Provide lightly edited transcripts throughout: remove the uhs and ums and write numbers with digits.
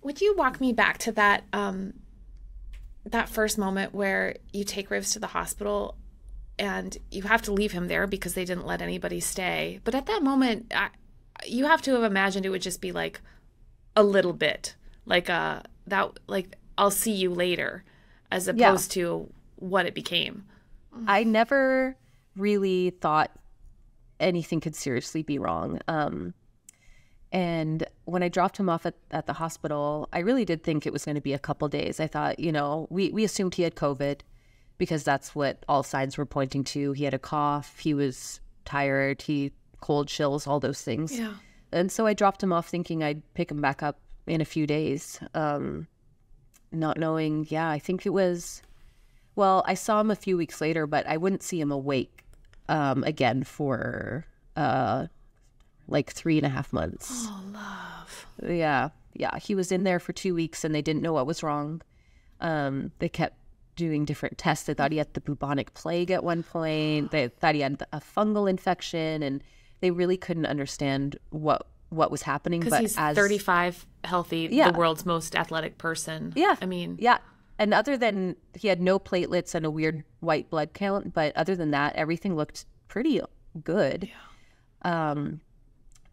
Would you walk me back to that that first moment where you take Rivs to the hospital and you have to leave him there because they didn't let anybody stay. But at that moment, you have to have imagined it would just be like a little bit, like I'll see you later, as opposed to what it became. I never really thought anything could seriously be wrong. And when I dropped him off at the hospital, I really did think it was going to be a couple days. I thought, we assumed he had COVID because that's what all signs were pointing to. He had a cough, he was tired, cold chills, all those things. Yeah. And so I dropped him off thinking I'd pick him back up in a few days, not knowing, I think it was, I saw him a few weeks later, but I wouldn't see him awake again for like 3.5 months. Oh, love. Yeah. He was in there for 2 weeks and they didn't know what was wrong. They kept doing different tests. They thought he had the bubonic plague at one point. They thought he had a fungal infection, and they really couldn't understand what was happening. Because he's 35, healthy, the world's most athletic person. Yeah. I mean. Yeah. And other than he had no platelets and a weird white blood count, but other than that, everything looked pretty good. Yeah.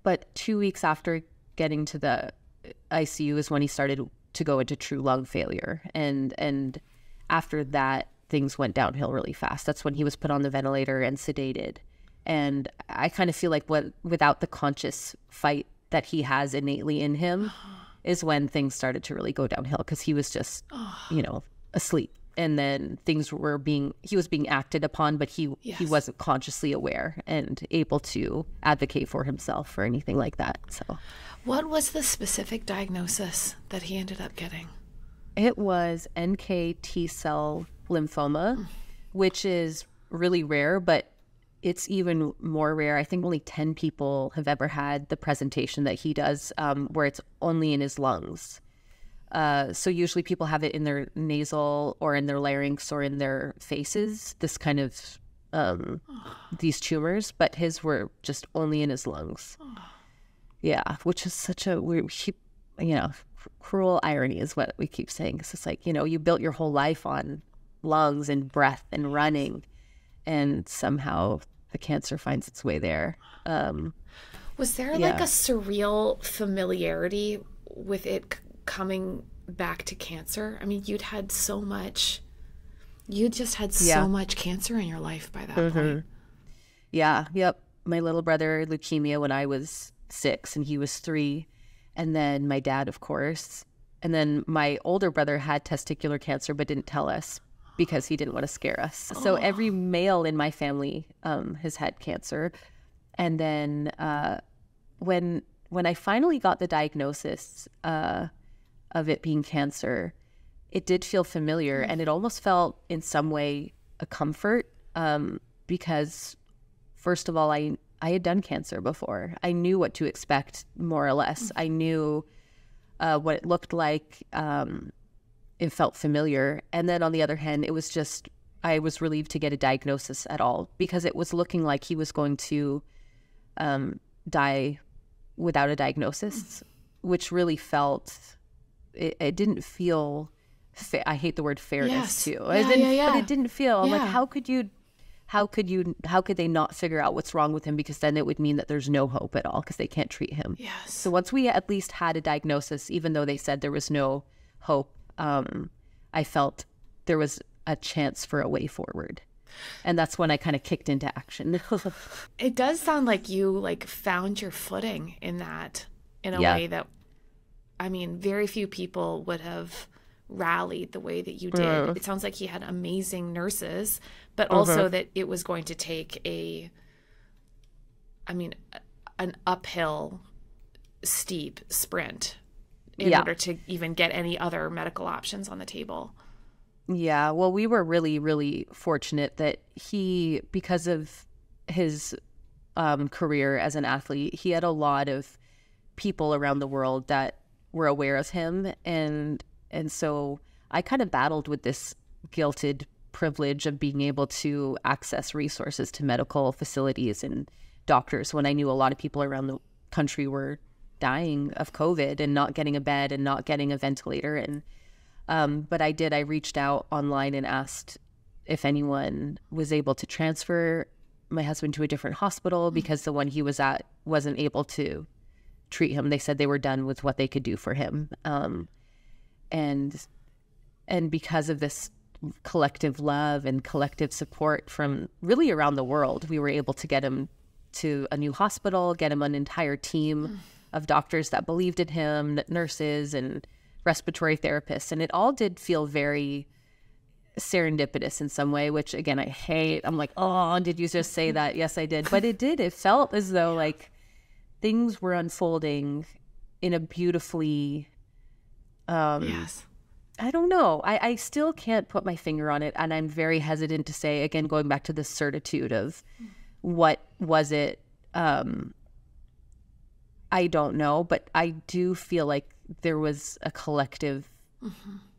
But 2 weeks after getting to the ICU is when he started to go into true lung failure. And after that, things went downhill really fast. That's when he was put on the ventilator and sedated. And I kind of feel like without the conscious fight that he has innately in him is when things started to really go downhill, because he was just, asleep. And then he was being acted upon, but he wasn't consciously aware and able to advocate for himself or anything like that. So, what was the specific diagnosis that he ended up getting? It was NKT Cell lymphoma, which is really rare, but it's even more rare. I think only 10 people have ever had the presentation that he does, where it's only in his lungs. So usually people have it in their nasal or in their larynx or in their faces, this kind of, these tumors, but his were just only in his lungs. Yeah, which is such a weird, cruel irony is what we keep saying. It's just like, you built your whole life on lungs and breath and running, and somehow the cancer finds its way there. Was there like a surreal familiarity with it coming back to cancer? I mean, you'd just had so much cancer in your life by that point. Yeah. Yep. My little brother had leukemia when I was 6 and he was 3. And then my dad, of course. And then my older brother had testicular cancer, but didn't tell us because he didn't want to scare us. So every male in my family has had cancer. And then when I finally got the diagnosis of it being cancer, it did feel familiar, and it almost felt in some way a comfort, because first of all, I had done cancer before. I knew what to expect, more or less. I knew what it looked like. It felt familiar. And then on the other hand, it was just, I was relieved to get a diagnosis at all, because it was looking like he was going to die without a diagnosis, which really felt, it didn't feel, I hate the word fairness too. But it didn't feel, I'm like, how could they not figure out what's wrong with him? Because then it would mean that there's no hope at all, because they can't treat him. Yes. So once we at least had a diagnosis, even though they said there was no hope, I felt there was a chance for a way forward. And that's when I kind of kicked into action. It does sound like you found your footing in that, in a way that, I mean, very few people would have rallied the way that you did. It sounds like he had amazing nurses, but also that it was going to take an uphill steep sprint in order to even get any other medical options on the table. Yeah, well, we were really, really fortunate that he, because of his career as an athlete, he had a lot of people around the world that were aware of him. And so I kind of battled with this guilted privilege of being able to access resources to medical facilities and doctors when I knew a lot of people around the country were dying of COVID and not getting a bed and not getting a ventilator. And but I reached out online and asked if anyone was able to transfer my husband to a different hospital because the one he was at wasn't able to treat him. They said they were done with what they could do for him. And because of this collective love and collective support from really around the world, we were able to get him to a new hospital, get him an entire team of doctors that believed in him, nurses and respiratory therapists. And it all did feel very serendipitous in some way, which again, I hate. I'm like, oh, did you just say that? Yes, I did. But it did. It felt as though like things were unfolding in a beautifully, Yes. I don't know. I still can't put my finger on it. And I'm very hesitant to say, again, going back to the certitude of what was it? I don't know. But I do feel like there was a collective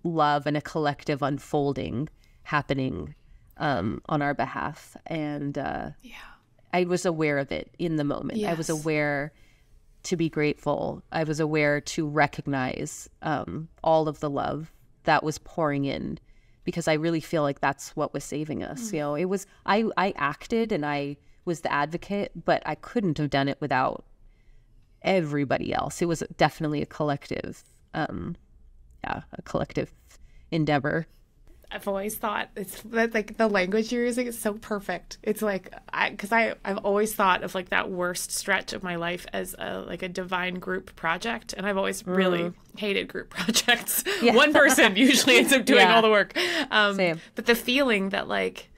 love and a collective unfolding happening on our behalf. And I was aware of it in the moment. Yes. I was aware to be grateful. I was aware to recognize all of the love that was pouring in, because I really feel like that's what was saving us. You know, it was, I acted and I was the advocate, but I couldn't have done it without everybody else. It was definitely a collective, a collective endeavor. I've always thought it's that, like, the language you're using is so perfect. It's like, I've always thought of like that worst stretch of my life as a divine group project, and I've always really hated group projects. Yeah. One person usually ends up doing all the work. Same. But the feeling that like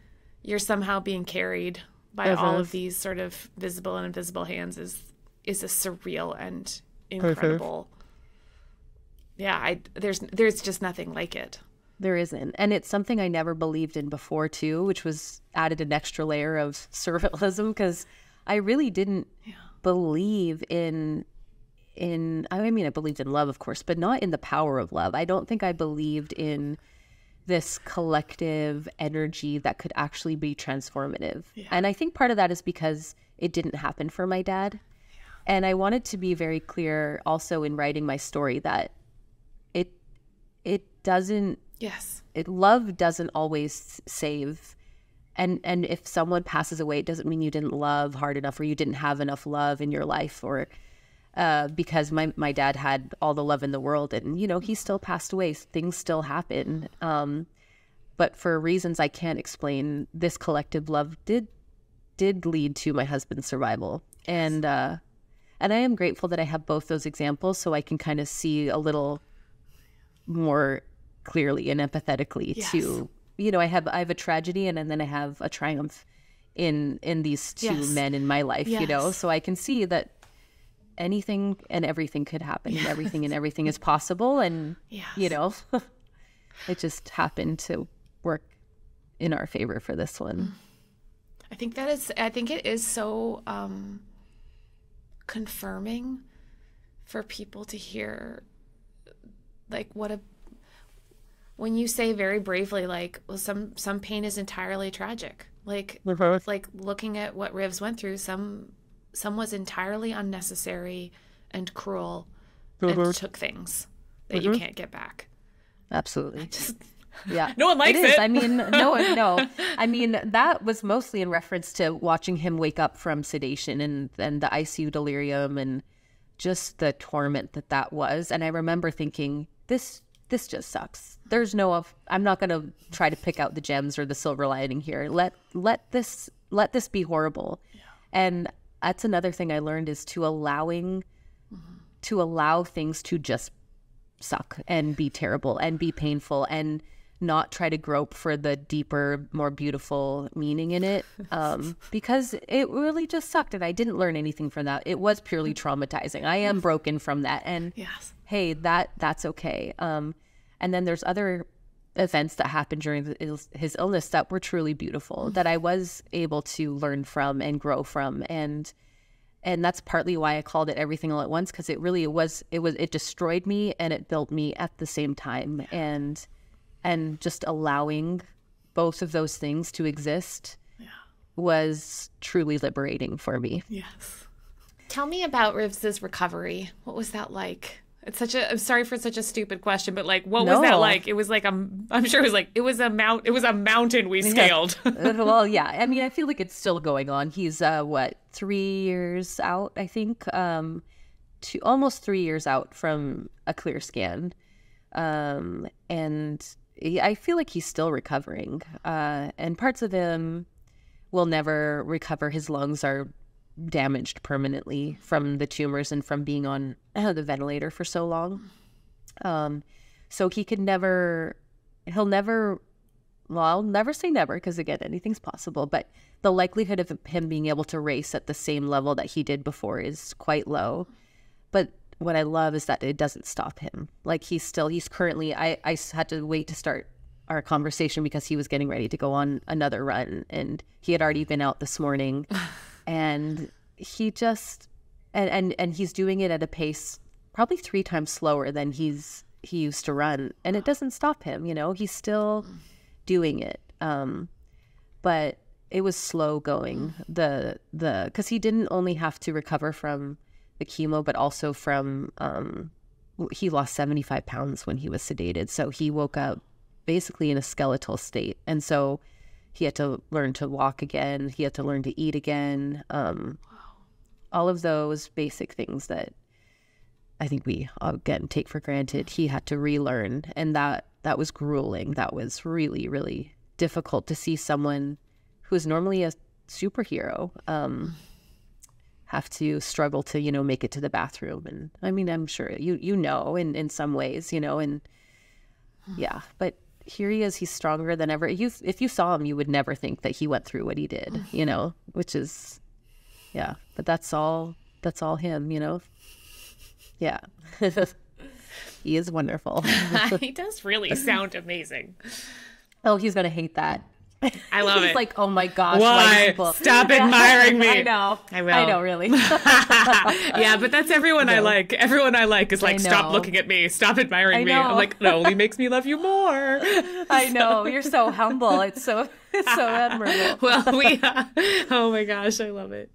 you're somehow being carried by all of these sort of visible and invisible hands is a surreal and incredible. Yeah, there's just nothing like it. There isn't. And it's something I never believed in before too, which was added an extra layer of servilism, because I really didn't believe in I mean, I believed in love, of course, but not in the power of love. I don't think I believed in this collective energy that could actually be transformative. Yeah. And I think part of that is because it didn't happen for my dad. Yeah. And I wanted to be very clear also in writing my story that it doesn't, love doesn't always save. And if someone passes away, it doesn't mean you didn't love hard enough or you didn't have enough love in your life, or because my dad had all the love in the world, and, you know, he still passed away. Things still happen. But for reasons I can't explain, this collective love did lead to my husband's survival. And I am grateful that I have both those examples, so I can kind of see a little more clearly and empathetically to, you know, I have a tragedy and then I have a triumph in these two men in my life, you know, so I can see that anything and everything could happen, and everything is possible. And, you know, it just happened to work in our favor for this one. I think it is so confirming for people to hear, like, when you say very bravely, like, well, some pain is entirely tragic. Like looking at what Rivs went through, some was entirely unnecessary and cruel and took things that you can't get back. Absolutely. Yeah. No one likes it. I mean, no. I mean, that was mostly in reference to watching him wake up from sedation and the ICU delirium and just the torment that was. And I remember thinking, this just sucks. I'm not going to try to pick out the gems or the silver lining here. Let this be horrible. Yeah. And that's another thing I learned, is to allow things to just suck and be terrible and be painful, and not try to grope for the deeper, more beautiful meaning in it, because it really just sucked, and I didn't learn anything from that. It was purely traumatizing. I am broken from that, and hey, that's okay. And then there's other events that happened during his illness that were truly beautiful, that I was able to learn from and grow from, and that's partly why I called it Everything All at Once, because it destroyed me and it built me at the same time, and just allowing both of those things to exist was truly liberating for me. Yes. Tell me about Rivs's recovery. What was that like? I'm sorry for such a stupid question, but like, what was that like? It was like, I'm sure it was a mountain we scaled. Well, yeah. I mean, I feel like it's still going on. He's, 3 years out, I think, almost 3 years out from a clear scan. And I feel like he's still recovering. And parts of him will never recover. His lungs are damaged permanently from the tumors and from being on the ventilator for so long. So he'll never, well, I'll never say never, because again, anything's possible, but the likelihood of him being able to race at the same level that he did before is quite low. But what I love is that it doesn't stop him. Like he's currently, I had to wait to start our conversation because he was getting ready to go on another run, and he had already been out this morning. And he just, and he's doing it at a pace probably 3 times slower than he used to run. And it doesn't stop him, he's still doing it. But it was slow going, because he didn't only have to recover from the chemo, but also from, he lost 75 pounds when he was sedated. So he woke up basically in a skeletal state. And so he had to learn to walk again. He had to learn to eat again. All of those basic things that I think we, again, take for granted, he had to relearn. And that was grueling. That was really, really difficult to see someone who's normally a superhero have to struggle to, make it to the bathroom. And I mean, I'm sure in some ways, and yeah, but here he is. He's stronger than ever. If you saw him, you would never think that he went through what he did, which is, yeah. But that's all him, Yeah. He is wonderful. He does really sound amazing. Oh, he's going to hate that. I love it. He's like, oh my gosh. Why? Stop admiring me. I know. I will. I know, really. Yeah, but that's everyone I like. Everyone I like is like, stop looking at me. Stop admiring me. I'm like, it only makes me love you more. I know. You're so humble. It's so admirable. Well, oh my gosh, I love it.